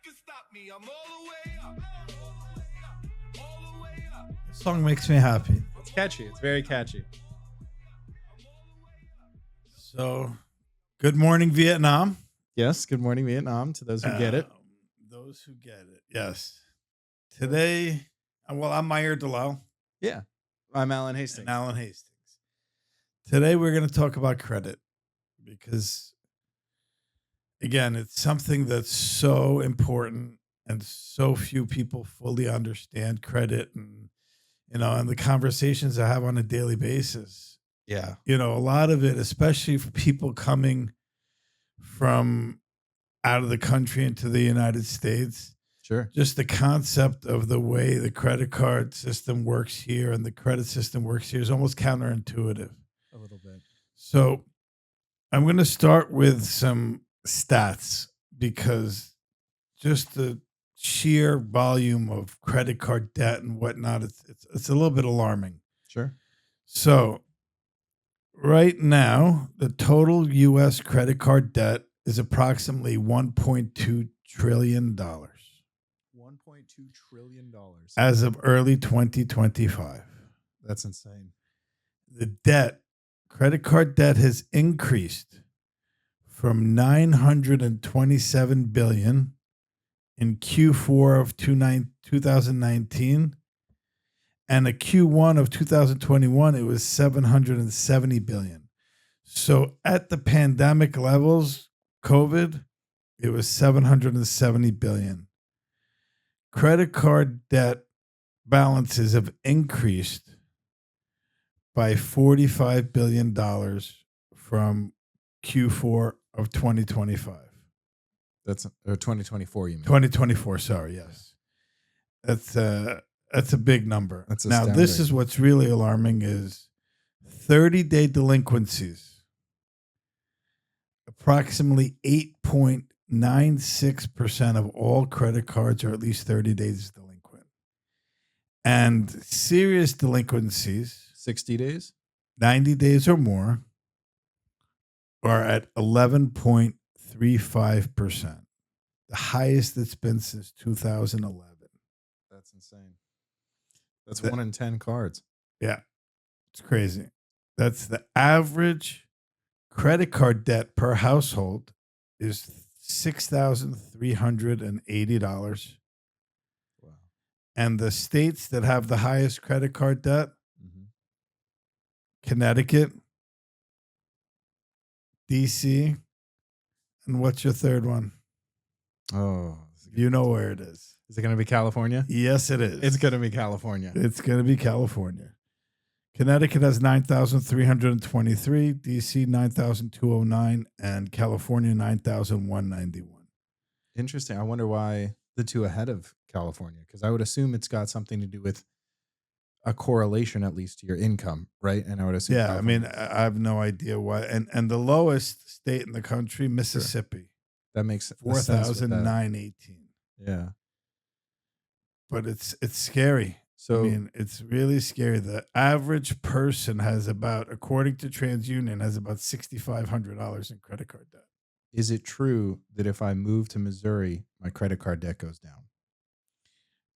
can stop me. I'm all the way up. All the way up. This song makes me happy. It's catchy. It's very catchy. So, good morning, Vietnam. Yes. Good morning, Vietnam. To those who get it. Those who get it. Yes. Today, I'm Meyer Delau. Yeah. I'm Alan Hastings. And Alan Hastings. Today, we're going to talk about credit because, again, it's something that's so important and so few people fully understand credit and, and the conversations I have on a daily basis. Yeah. A lot of it, especially for people coming from out of the country into the United States. Sure. Just the concept of the way the credit card system works here and the credit system works here is almost counterintuitive. A little bit. So I'm going to start with some stats because just the sheer volume of credit card debt and whatnot, it's a little bit alarming. Sure. So right now, the total U.S. credit card debt is approximately $1.2 trillion. $1.2 trillion. As of early 2025. That's insane. The credit card debt has increased from $927 billion in Q4 of 2019 and a Q1 of 2021, it was $770 billion. So at the pandemic levels, COVID, it was $770 billion. Credit card debt balances have increased by $45 billion from Q4 of 2025. That's 2024, you mean? 2024, sorry, yes. That's a big number. That's now, astounding. this is what's really alarming is 30-day delinquencies. Approximately 8.96% of all credit cards are at least 30 days delinquent. And serious delinquencies, 60 days? 90 days or more, are at 11.35%. The highest it's been since 2011. That's insane. That's 1 in 10 cards. Yeah, it's crazy. That's the average credit card debt per household is $6,380. Wow. And the states that have the highest credit card debt, Connecticut, DC, and what's your third one? Oh. You know where it is. Is it going to be California? Yes, it is. It's going to be California. It's going to be California. Connecticut has 9,323, DC 9,209, and California 9,191. Interesting. I wonder why the two ahead of California, because I would assume it's got something to do with a correlation, at least, to your income, right? And I would assume. Yeah, California. I have no idea why. And the lowest state in the country, Mississippi, that makes 4,918. Yeah, but it's scary. So it's really scary. The average person has according to TransUnion, has about $6,500 in credit card debt. Is it true that if I move to Missouri, my credit card debt goes down?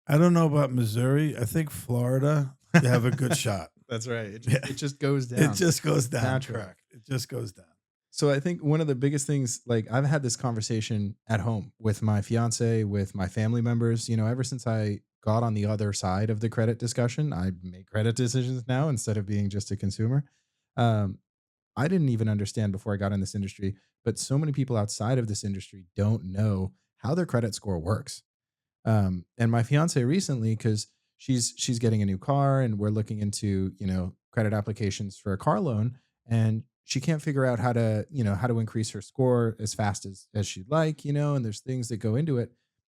I don't know about Missouri. I think Florida, they have a good shot. That's right. It just goes down. It just goes down. Natural. Correct. It just goes down. So I think one of the biggest things, like I've had this conversation at home with my fiance, with my family members, ever since I got on the other side of the credit discussion, I make credit decisions now instead of being just a consumer. I didn't even understand before I got in this industry, but so many people outside of this industry don't know how their credit score works. And my fiance recently, because she's getting a new car and we're looking into, credit applications for a car loan, and she can't figure out how to increase her score as fast as she'd like, and there's things that go into it.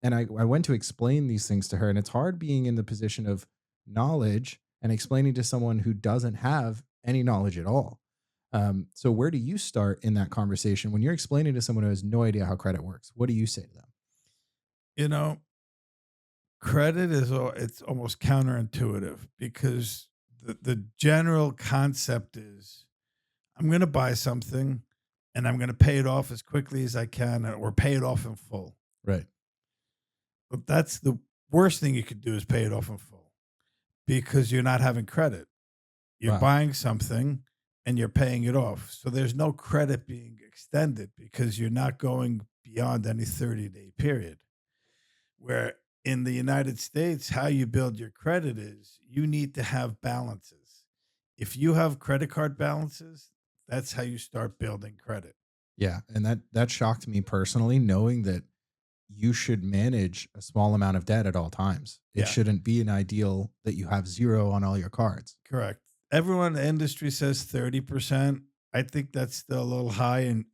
And I went to explain these things to her, and it's hard being in the position of knowledge and explaining to someone who doesn't have any knowledge at all. So where do you start in that conversation when you're explaining to someone who has no idea how credit works? What do you say to them? Credit it's almost counterintuitive because the general concept is I'm going to buy something and I'm going to pay it off as quickly as I can or pay it off in full. Right. But that's the worst thing you could do is pay it off in full because you're not having credit. You're Wow. buying something and you're paying it off. So there's no credit being extended because you're not going beyond any 30-day period. Where in the United States, how you build your credit is you need to have balances. If you have credit card balances, that's how you start building credit. Yeah, and that shocked me personally, knowing that you should manage a small amount of debt at all times. It Yeah, shouldn't be an ideal that you have zero on all your cards. correct. Everyone in the industry says 30%. I think that's still a little high and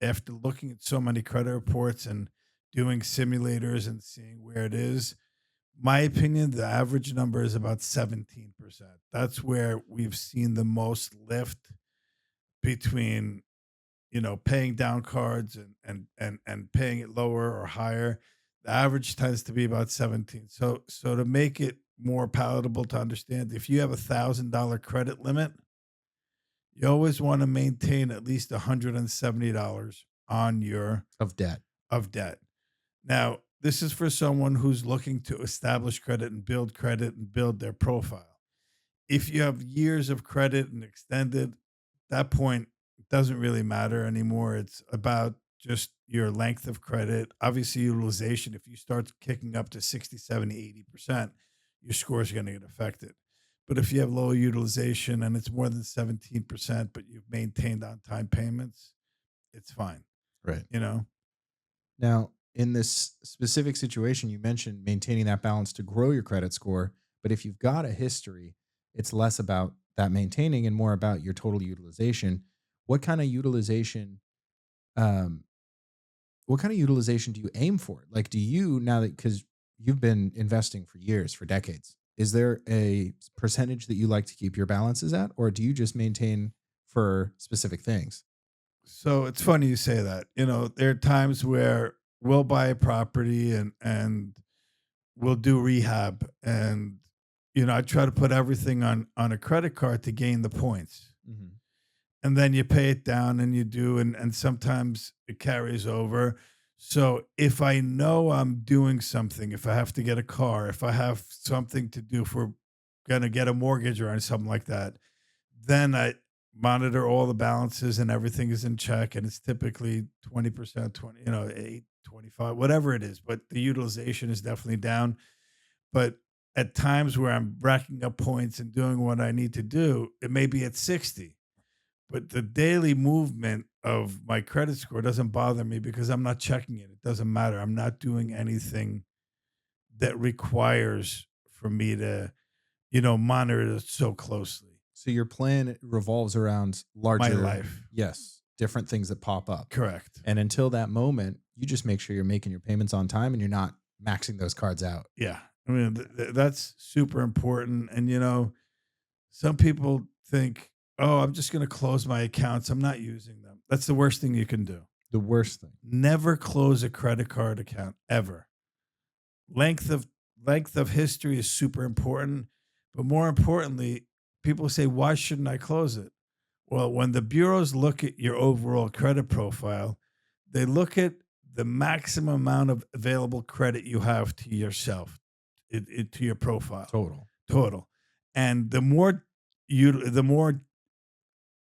after looking at so many credit reports and doing simulators and seeing where it is, my opinion, the average number is about 17%. That's where we've seen the most lift between, paying down cards and paying it lower or higher. The average tends to be about 17. So to make it more palatable to understand, if you have $1,000 credit limit, you always want to maintain at least $170 on your Of debt. of debt. Now, this is for someone who's looking to establish credit and build their profile. If you have years of credit and extended, that point doesn't really matter anymore. It's about just your length of credit. Obviously, utilization. If you start kicking up to 60, 70, 80%, your score is going to get affected. But if you have low utilization and it's more than 17%, but you've maintained on time payments, it's fine. Right. You know? Now, in this specific situation, you mentioned maintaining that balance to grow your credit score. But if you've got a history, it's less about that maintaining and more about your total utilization. What kind of utilization, um, what kind of utilization do you aim for? Like, do you now that because you've been investing for years, for decades, is there a percentage that you like to keep your balances at, or do you just maintain for specific things? So it's funny you say that. There are times where we'll buy a property and we'll do rehab and I try to put everything on a credit card to gain the points. Mhm. And then you pay it down and you do and sometimes it carries over. So if I know I'm doing something, if I have to get a car, if I have something to do for gonna get a mortgage or something like that, then I monitor all the balances and everything is in check and it's typically 20%, 20, 8, 25, whatever it is, but the utilization is definitely down. But at times where I'm racking up points and doing what I need to do, it may be at 60. But the daily movement of my credit score doesn't bother me because I'm not checking it. It doesn't matter. I'm not doing anything that requires for me to, monitor it so closely. So your plan revolves around My larger, life. yes, different things that pop up. Correct. And until that moment, you just make sure you're making your payments on time and you're not maxing those cards out. Yeah. I mean, that's super important. And, some people think, oh, I'm just going to close my accounts. I'm not using them. That's the worst thing you can do. The worst thing. Never close a credit card account ever. Length of length of history is super important, but more importantly, people say, why shouldn't I close it? Well, when the bureaus look at your overall credit profile, they look at the maximum amount of available credit you have to yourself, to your profile Total. total. And the more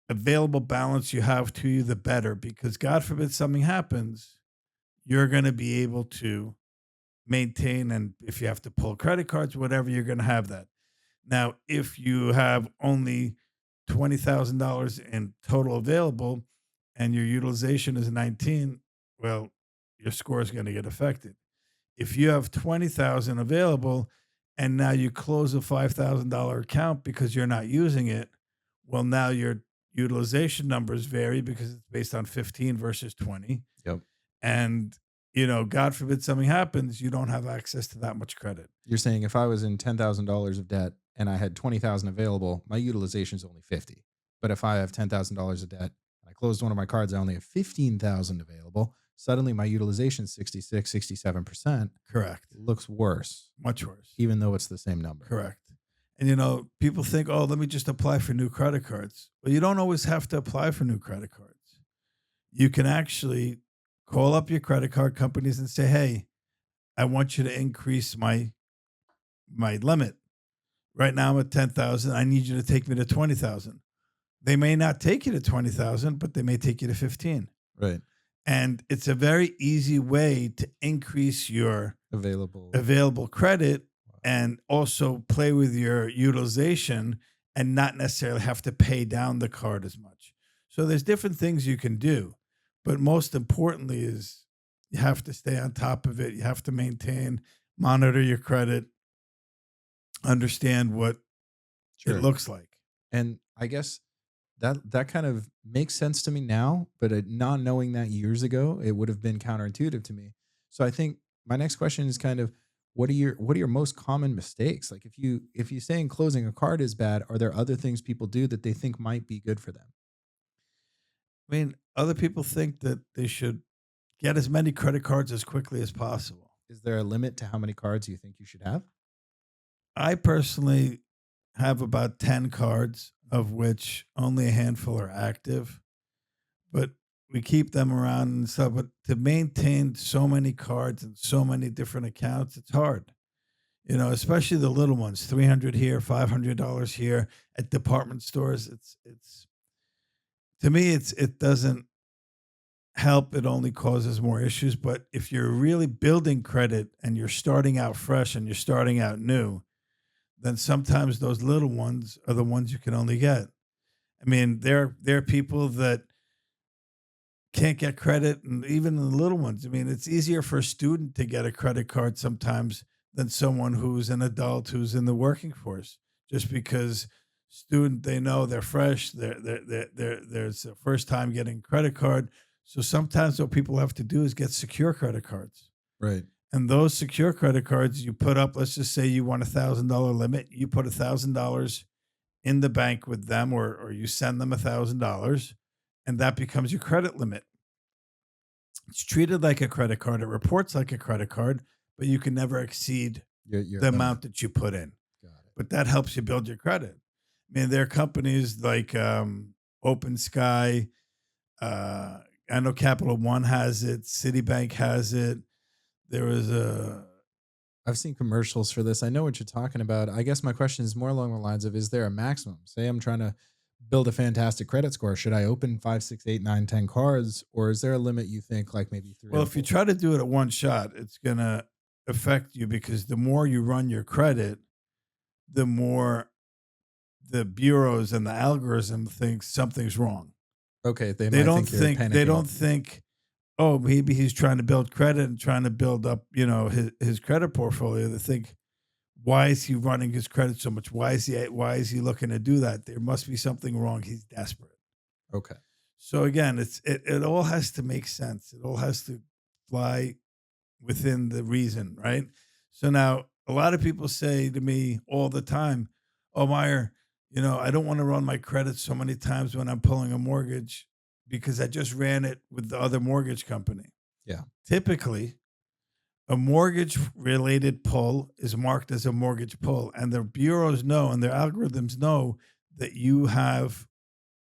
available balance you have to you, the better, because God forbid something happens, you're going to be able to maintain. And if you have to pull credit cards, whatever, you're going to have that. Now, if you have only $20,000 in total available and your utilization is 19, well, your score is going to get affected. If you have 20,000 available and now you close a $5,000 account because you're not using it, well, now your utilization numbers vary because it's based on 15 versus 20. Yep. And, God forbid something happens, you don't have access to that much credit. You're saying if I was in $10,000 of debt and I had 20,000 available, my utilization is only 50. But if I have $10,000 of debt and I closed one of my cards, I only have 15,000 available. Suddenly my utilization is 66, 67%. Correct. Looks worse, Much worse. even though it's the same number. Correct. And people think, oh, let me just apply for new credit cards. Well, you don't always have to apply for new credit cards. You can actually call up your credit card companies and say, hey, I want you to increase my limit. Right now I'm at 10,000. I need you to take me to 20,000. They may not take you to 20,000, but they may take you to 15. Right. And it's a very easy way to increase your Available. available credit and also play with your utilization and not necessarily have to pay down the card as much. So there's different things you can do, but most importantly is you have to stay on top of it. You have to maintain, monitor your credit, understand what Sure. it looks like. And I guess that kind of makes sense to me now, but not knowing that years ago, it would have been counterintuitive to me. So I think my next question is kind of what are your most common mistakes? Like if you say in closing a card is bad, are there other things people do that they think might be good for them? I mean, other people think that they should get as many credit cards as quickly as possible. Is there a limit to how many cards you think you should have? I personally have about 10 cards, of which only a handful are active, but we keep them around and stuff. But to maintain so many cards and so many different accounts, it's hard. Especially the little ones, 300 here, $500 here at department stores. It's to me, it doesn't help. It only causes more issues. But if you're really building credit and you're starting out fresh and you're starting out new, then sometimes those little ones are the ones you can only get. I mean, there are people that can't get credit, and even the little ones. I mean, it's easier for a student to get a credit card sometimes than someone who's an adult who's in the working force. Just because student, they know they're fresh, there's the first time getting credit card. So sometimes what people have to do is get secure credit cards. Right. And those secure credit cards you put up, let's just say you want $1,000 limit, you put $1,000 in the bank with them, or you send them $1,000, and that becomes your credit limit. It's treated like a credit card. It reports like a credit card, but you can never exceed Your the limit. amount that you put in. Got it. But that helps you build your credit. I mean, there are companies like Open Sky. I know Capital One has it. Citibank has it. There was I've seen commercials for this. I know what you're talking about. I guess my question is more along the lines of, is there a maximum? Say I'm trying to build a fantastic credit score. Should I open 5, 6, 8, 9, 10 cards? Or is there a limit you think, like maybe three well, or if you four? try to do it at one shot, it's going to affect you because the more you run your credit, the more the bureaus and the algorithm think something's wrong. Okay, they They might don't think you're think they panicking. don't think, oh, maybe he's trying to build credit and trying to build up, his credit portfolio. They think, why is he running his credit so much? Why is he looking to do that? There must be something wrong. He's desperate. Okay. So again, it all has to make sense. It all has to fly within the reason, right? So now a lot of people say to me all the time, "Oh, Meyer, I don't want to run my credit so many times when I'm pulling a mortgage because I just ran it with the other mortgage company." Yeah. Typically, a mortgage related pull is marked as a mortgage pull, and the bureaus know and their algorithms know that you have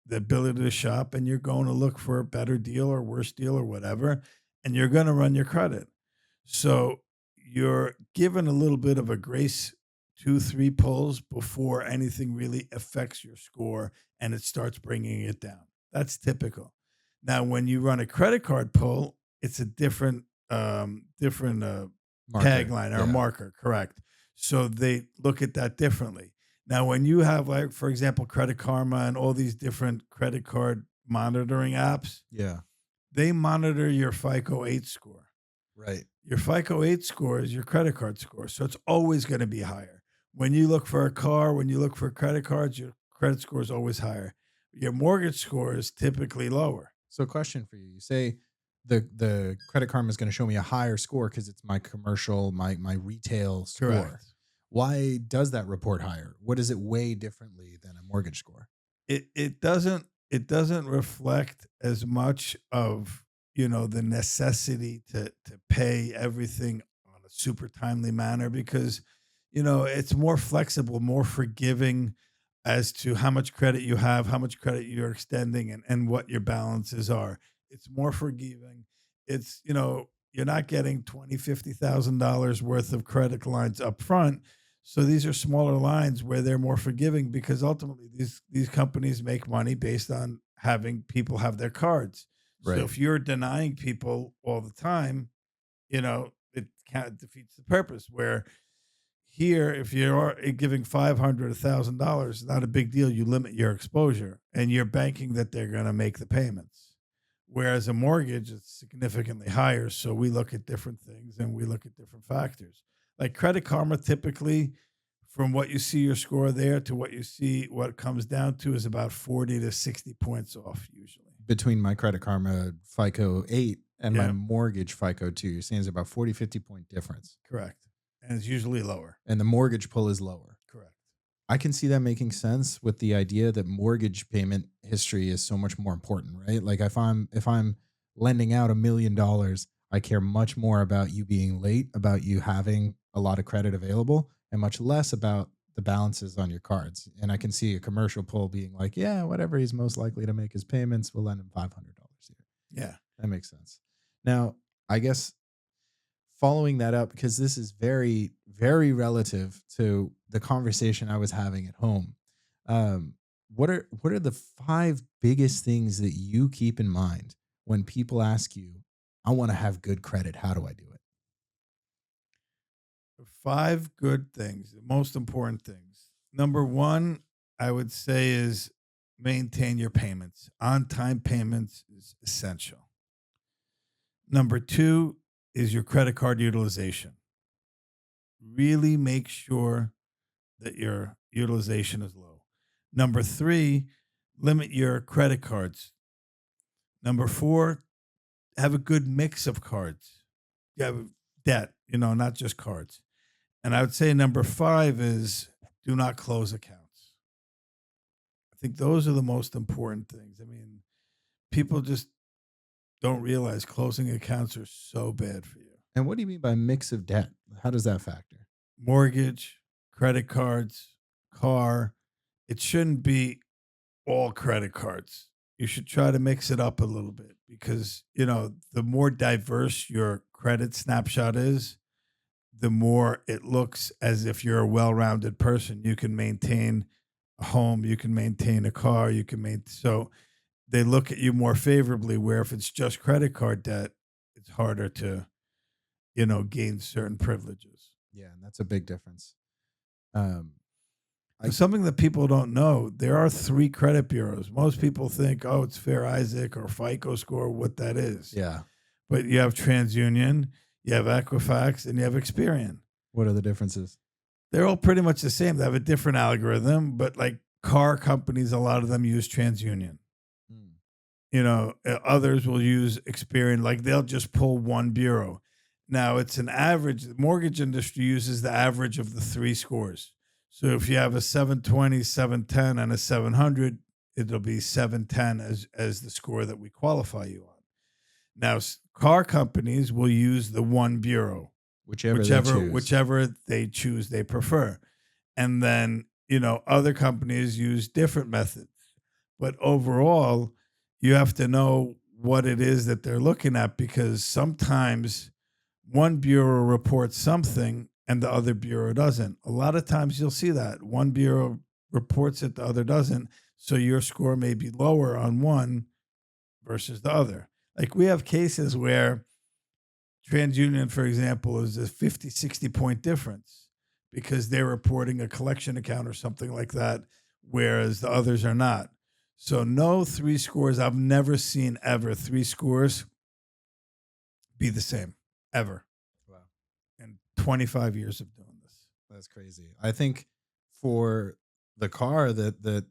the ability to shop and you're going to look for a better deal or worse deal or whatever, and you're going to run your credit. So you're given a little bit of a grace, 2, 3 pulls before anything really affects your score and it starts bringing it down. That's typical. Now, when you run a credit card pull, it's a different Marker. tagline or Yeah. marker, correct? So they look at that differently. Now, when you have, like, for example, Credit Karma and all these different credit card monitoring apps, Yeah. they monitor your FICO 8 score. Right. Your FICO 8 score is your credit card score. So it's always going to be higher. When you look for a car, when you look for credit cards, your credit score is always higher. Your mortgage score is typically lower. So, question for you: you say the Credit Karma is going to show me a higher score because it's my commercial, my retail score. Correct. Why does that report higher? What does it weigh differently than a mortgage score? It doesn't reflect as much of the necessity to pay everything on a super timely manner because it's more flexible, more forgiving as to how much credit you have, how much credit you're extending, and what your balances are. It's more forgiving. It's you're not getting $20,000, $50,000 worth of credit lines up front. So these are smaller lines where they're more forgiving because ultimately these companies make money based on having people have their cards. So Right. if you're denying people all the time, it kind of defeats the purpose. Where here, if you're giving $500, $1,000, not a big deal. You limit your exposure, and you're banking that they're going to make the payments. Whereas a mortgage is significantly higher. So we look at different things and we look at different factors. Like Credit Karma, typically, from what you see your score there to what you see, what it comes down to is about 40 to 60 points off usually. Between my Credit Karma FICO 8 and my Yeah. mortgage FICO 2, you're saying it's about 40, 50 point difference. Correct. And it's usually lower. And the mortgage pull is lower. Correct. I can see that making sense with the idea that mortgage payment history is so much more important, right? Like if I'm lending out $1 million, I care much more about you being late, about you having a lot of credit available, and much less about the balances on your cards. And I can see a commercial pull being like, yeah, whatever he's most likely to make his payments, we'll lend him $500 here. Yeah. That makes sense. Now, I guess following that up, because this is very, very relative to the conversation I was having at home. What are the 5 biggest things that you keep in mind when people ask you, I want to have good credit, how do I do it? 5 good things, the most important things. Number 1, I would say, is maintain your payments. On-time payments is essential. Number 2 is your credit card utilization. Really make sure that your utilization is low. Number 3, limit your credit cards. Number 4, have a good mix of cards. You have debt, not just cards. And I would say number 5 is do not close accounts. I think those are the most important things. I mean, people just don't realize closing accounts are so bad for you. And what do you mean by mix of debt? How does that factor? Mortgage, credit cards, car. It shouldn't be all credit cards. You should try to mix it up a little bit because, the more diverse your credit snapshot is, the more it looks as if you're a well-rounded person. You can maintain a home, you can maintain a car, so they look at you more favorably, where if it's just credit card debt, it's harder to, gain certain privileges. Yeah, and that's a big difference. Something that people don't know, there are 3 credit bureaus. Most people think, oh, it's Fair Isaac or FICO Score, what that is. Yeah. But you have TransUnion, you have Equifax, and you have Experian. What are the differences? They're all pretty much the same. They have a different algorithm, but like car companies, a lot of them use TransUnion. Others will use Experian. Like they'll just pull one bureau. Now it's an average. The mortgage industry uses the average of the 3 scores. So if you have a 720, 710, and a 700, it'll be 710 as the score that we qualify you on. Now, car companies will use the one bureau, Whichever they choose, they prefer. And then, other companies use different methods. But overall, you have to know what it is that they're looking at, because sometimes one bureau reports something and the other bureau doesn't. A lot of times you'll see that one bureau reports it, the other doesn't. So your score may be lower on one versus the other. Like we have cases where TransUnion, for example, is a 50, 60 point difference because they're reporting a collection account or something like that, whereas the others are not. So no 3 scores. I've never seen ever 3 scores be the same, ever. Wow. In 25 years of doing this. That's crazy. I think for the car that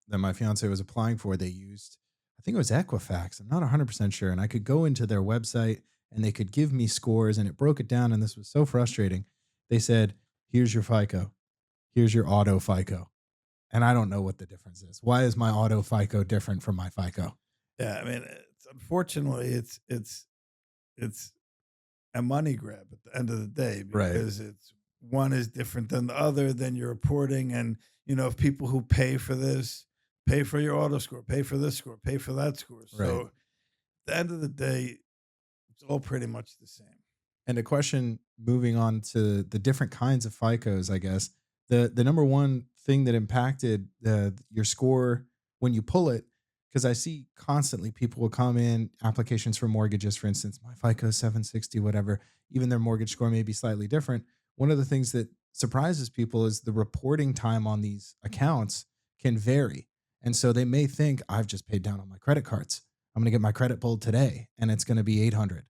my fiance was applying for, they used, I think it was Equifax. I'm not 100% sure. And I could go into their website and they could give me scores, and it broke it down. And this was so frustrating. They said, here's your FICO. Here's your auto FICO. And I don't know what the difference is. Why is my auto FICO different from my FICO? Yeah, I mean, unfortunately, it's a money grab at the end of the day, because it's one is different than the other. Then you're reporting, and if people who pay for this pay for your auto score, pay for this score, pay for that score. So at the end of the day, It's all pretty much the same. And a question moving on to the different kinds of FICOs, I guess. The number one thing that impacted your score when you pull it, because I see constantly people will come in, applications for mortgages, for instance, my FICO is 760, whatever, even their mortgage score may be slightly different. One of the things that surprises people is the reporting time on these accounts can vary. And so they may think, I've just paid down on my credit cards. I'm going to get my credit pulled today and it's going to be 800.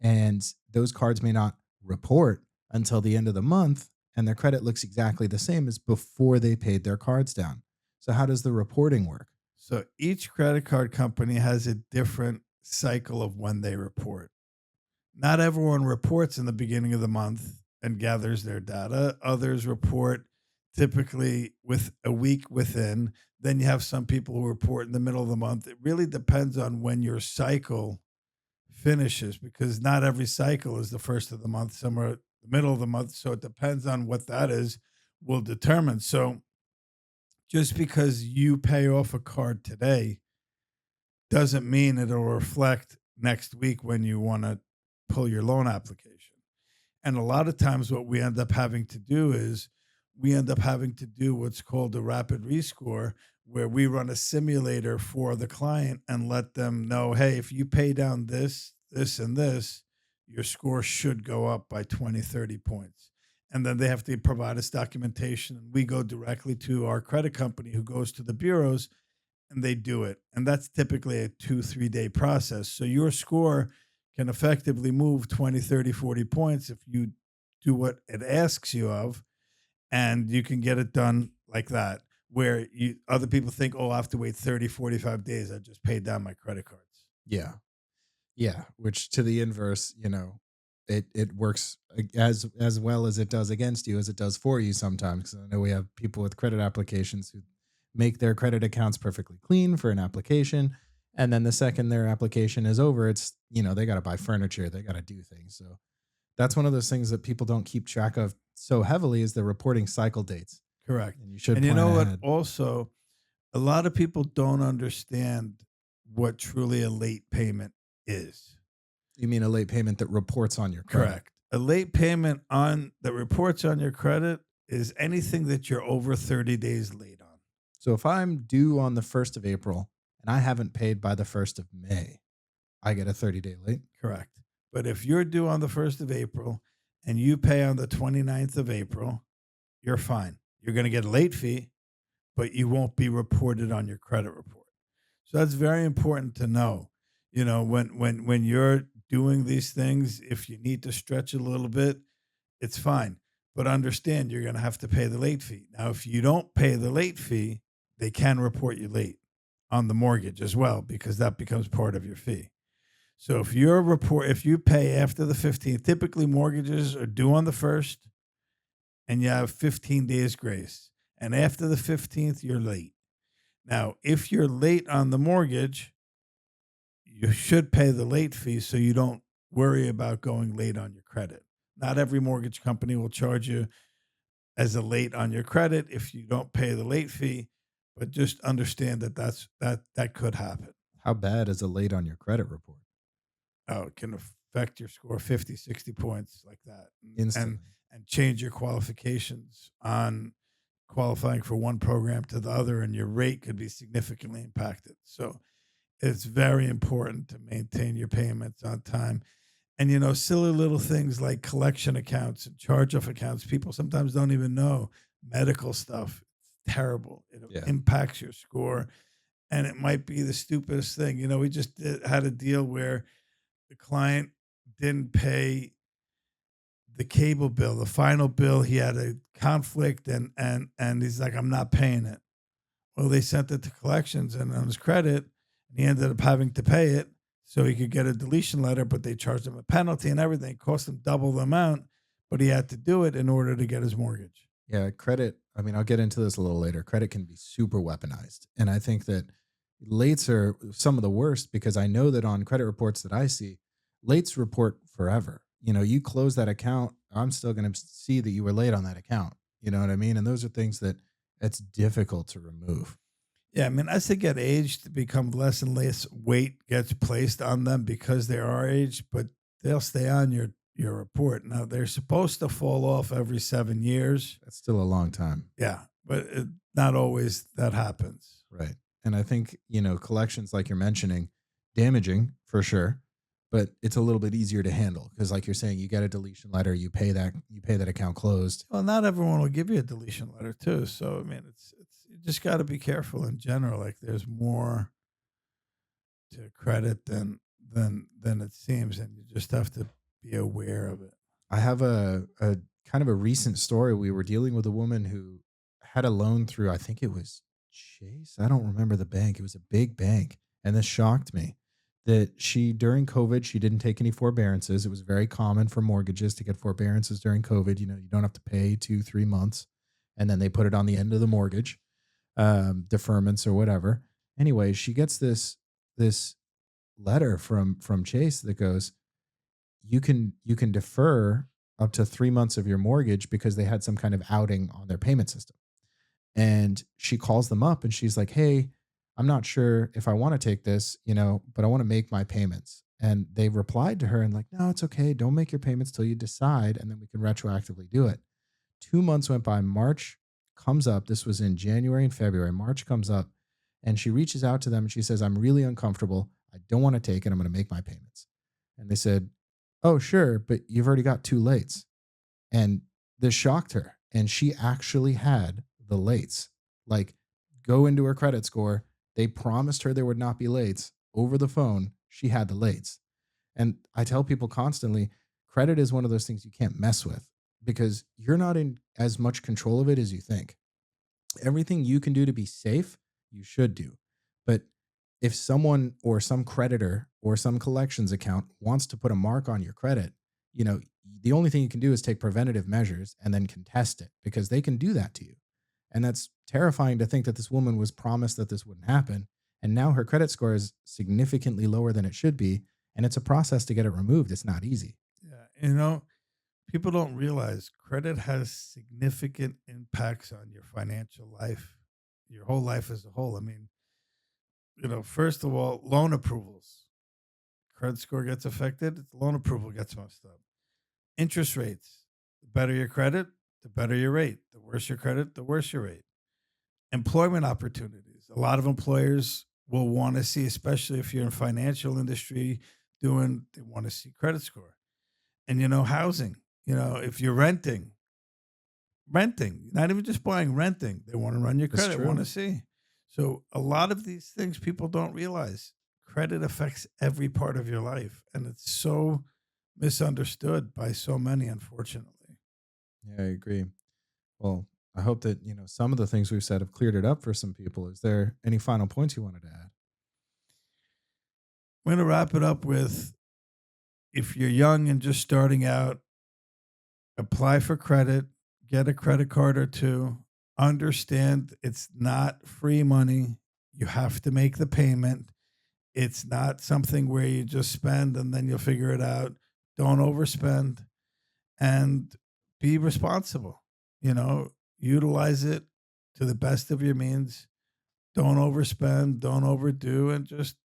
And those cards may not report until the end of the month, and their credit looks exactly the same as before they paid their cards down. So how does the reporting work? So each credit card company has a different cycle of when they report. Not everyone reports in the beginning of the month and gathers their data. Others report typically with a week within. Then you have some people who report in the middle of the month. It really depends on when your cycle finishes, because not every cycle is the first of the month. Some are the middle of the month. So it depends on what that is, will determine. So just because you pay off a card today doesn't mean it'll reflect next week when you want to pull your loan application. And a lot of times what we end up having to do is we end up having to do what's called a rapid rescore, where we run a simulator for the client and let them know, hey, if you pay down this, this, and this, your score should go up by 20, 30 points. And then they have to provide us documentation. And we go directly to our credit company who goes to the bureaus and they do it. And that's typically a 2-3 day process. So your score can effectively move 20, 30, 40 points if you do what it asks you of, and you can get it done like that, where other people think, oh, I have to wait 30, 45 days. I just paid down my credit cards. Yeah. Yeah. Which to the inverse, it works as well as it does against you as it does for you sometimes. 'Cause I know we have people with credit applications who make their credit accounts perfectly clean for an application. And then the second their application is over, it's, they got to buy furniture, they got to do things. So that's one of those things that people don't keep track of so heavily is the reporting cycle dates. Correct. And you should. And you know what? Ahead. Also, a lot of people don't understand what truly a late payment is. You mean a late payment that reports on your credit? Correct. A late payment that reports on your credit is anything that you're over 30 days late on. So if I'm due on the 1st of April and I haven't paid by the 1st of May, I get a 30-day late? Correct. But if you're due on the 1st of April and you pay on the 29th of April, you're fine. You're going to get a late fee, but you won't be reported on your credit report. So that's very important to know. When you're doing these things, if you need to stretch a little bit, it's fine. But understand you're going to have to pay the late fee. Now, if you don't pay the late fee, they can report you late on the mortgage as well, because that becomes part of your fee. So if you pay after the 15th, typically mortgages are due on the 1st and you have 15 days grace. And after the 15th, you're late. Now, if you're late on the mortgage, you should pay the late fee so you don't worry about going late on your credit. Not every mortgage company will charge you as a late on your credit if you don't pay the late fee, but just understand that could happen. How bad is a late on your credit report? Oh, it can affect your score 50, 60 points like that. Instantly. And change your qualifications on qualifying for one program to the other, and your rate could be significantly impacted. So it's very important to maintain your payments on time. And, silly little things like collection accounts and charge-off accounts, people sometimes don't even know. Medical stuff, it's terrible. It impacts your score. And it might be the stupidest thing. We just had a deal where the client didn't pay the cable bill, the final bill. He had a conflict and he's like, I'm not paying it. Well, they sent it to collections and on his credit, and he ended up having to pay it so he could get a deletion letter, but they charged him a penalty and everything. It cost him double the amount, but he had to do it in order to get his mortgage. Yeah, credit. I mean, I'll get into this a little later. Credit can be super weaponized. And I think that lates are some of the worst, because I know that on credit reports that I see, lates report forever. You close that account, I'm still going to see that you were late on that account. You know what I mean? And those are things that it's difficult to remove. Yeah, I mean, as they get aged, become less and less weight gets placed on them because they are aged, but they'll stay on your report. Now they're supposed to fall off every 7 years. That's still a long time. Yeah, but not always that happens. Right. And I think, collections like you're mentioning, damaging for sure, but it's a little bit easier to handle because like you're saying, you get a deletion letter, you pay that account closed. Well, not everyone will give you a deletion letter too. So I mean, it's you just got to be careful in general. Like there's more to credit than it seems, and you just have to be aware of it. I have a kind of a recent story. We were dealing with a woman who had a loan through, I think it was Chase. I don't remember the bank. It was a big bank. And this shocked me that during COVID, she didn't take any forbearances. It was very common for mortgages to get forbearances during COVID. You don't have to pay 2-3 months. And then they put it on the end of the mortgage, deferments or whatever. Anyway, she gets this letter from Chase that goes, you can defer up to 3 months of your mortgage because they had some kind of outing on their payment system. And she calls them up and she's like, hey, I'm not sure if I want to take this, but I want to make my payments. And they replied to her and like, no, it's okay. Don't make your payments till you decide. And then we can retroactively do it. 2 months went by. March comes up. This was in January and February. March comes up and she reaches out to them and she says, I'm really uncomfortable. I don't want to take it. I'm going to make my payments. And they said, oh, sure, but you've already got 2 lates. And this shocked her. And she actually had the lates. Like, go into her credit score. They promised her there would not be lates. Over the phone, she had the lates. And I tell people constantly, credit is one of those things you can't mess with because you're not in as much control of it as you think. Everything you can do to be safe, you should do. But if someone or some creditor or some collections account wants to put a mark on your credit, the only thing you can do is take preventative measures and then contest it because they can do that to you. And that's terrifying to think that this woman was promised that this wouldn't happen. And now her credit score is significantly lower than it should be. And it's a process to get it removed. It's not easy. Yeah. People don't realize credit has significant impacts on your financial life, your whole life as a whole. I mean, first of all, loan approvals. Credit score gets affected, the loan approval gets messed up. Interest rates. The better your credit, the better your rate. The worse your credit, the worse your rate. Employment opportunities. A lot of employers will want to see, especially if you're in financial industry, they want to see credit score. And, housing. If you're renting, not even just buying, renting, they want to run your credit, want to see. So a lot of these things people don't realize. Credit affects every part of your life. And it's so misunderstood by so many, unfortunately. Yeah, I agree. Well, I hope that, some of the things we've said have cleared it up for some people. Is there any final points you wanted to add? I'm going to wrap it up with, if you're young and just starting out, apply for credit, get a credit card or 2, understand it's not free money. You have to make the payment. It's not something where you just spend and then you'll figure it out. Don't overspend and be responsible. Utilize it to the best of your means. Don't overspend, don't overdo, and just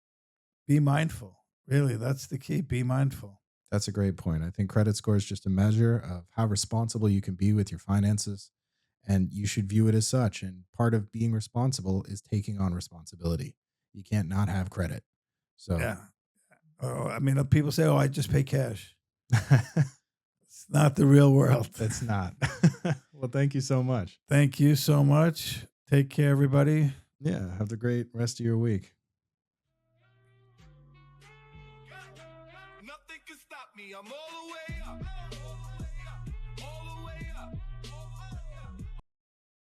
be mindful. Really, that's the key. Be mindful. That's a great point. I think credit score is just a measure of how responsible you can be with your finances, and you should view it as such. And part of being responsible is taking on responsibility. You can't not have credit. So, yeah. People say, I just pay cash. It's not the real world. It's not. Well, thank you so much. Thank you so much. Take care, everybody. Yeah. Have a great rest of your week. Nothing can stop me. I'm all the way up. All the way up. All the way up.